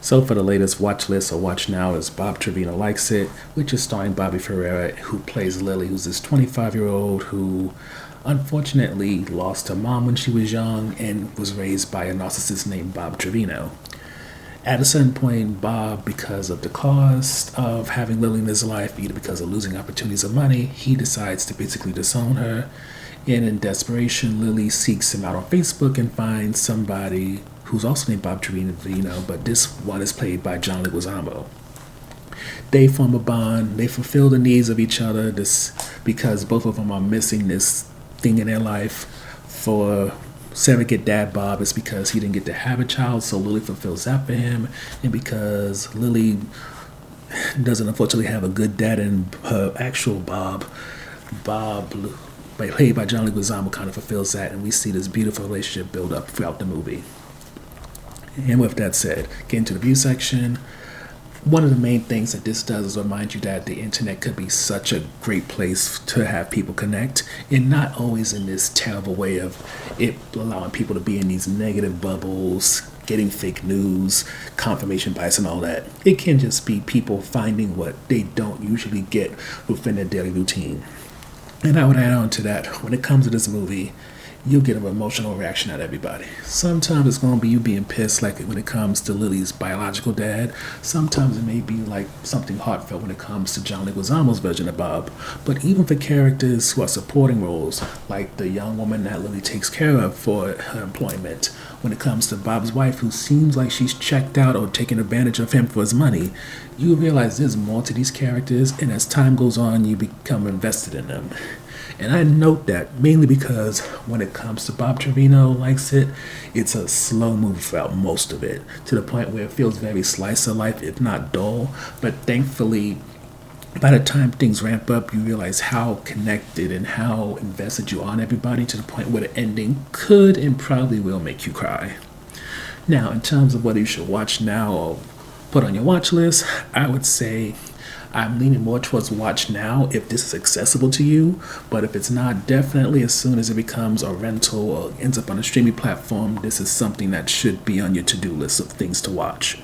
So for the latest watch list or watch now is Bob Trevino Likes It, which is starring Barbie Ferreira, who plays Lily, who's this 25-year-old who unfortunately lost her mom when she was young and was raised by a narcissist named Bob Trevino. At a certain point, Bob, because of the cost of having Lily in his life, either because of losing opportunities of money, he decides to basically disown her. And in desperation, Lily seeks him out on Facebook and finds somebody who's also named Bob Trevino, but this one is played by John Leguizamo. They form a bond. They fulfill the needs of each other. This because both of them are missing this thing in their life. For surrogate dad Bob, it's because he didn't get to have a child, so Lily fulfills that for him, and because Lily doesn't unfortunately have a good dad in her actual Bob, played by John Leguizamo, kind of fulfills that, and we see this beautiful relationship build up throughout the movie. And with that said, get into the view section. One of the main things that this does is remind you that the internet could be such a great place to have people connect, and not always in this terrible way of it allowing people to be in these negative bubbles, getting fake news, confirmation bias and all that. It can just be people finding what they don't usually get within their daily routine. And I would add on to that, when it comes to this movie, you'll get an emotional reaction out of everybody. Sometimes it's going to be you being pissed, like when it comes to Lily's biological dad. Sometimes it may be like something heartfelt when it comes to John Leguizamo's version of Bob. But even for characters who are supporting roles, like the young woman that Lily takes care of for her employment, when it comes to Bob's wife, who seems like she's checked out or taking advantage of him for his money, you realize there's more to these characters, and as time goes on, you become invested in them. And I note that mainly because when it comes to Bob Trevino Likes It, it's a slow move throughout most of it, to the point where it feels very slice of life, if not dull. But thankfully, by the time things ramp up, you realize how connected and how invested you are in everybody, to the point where the ending could and probably will make you cry. Now, in terms of whether you should watch now or put on your watch list, I would say I'm leaning more towards watch now if this is accessible to you, but if it's not, definitely as soon as it becomes a rental or ends up on a streaming platform, this is something that should be on your to-do list of things to watch.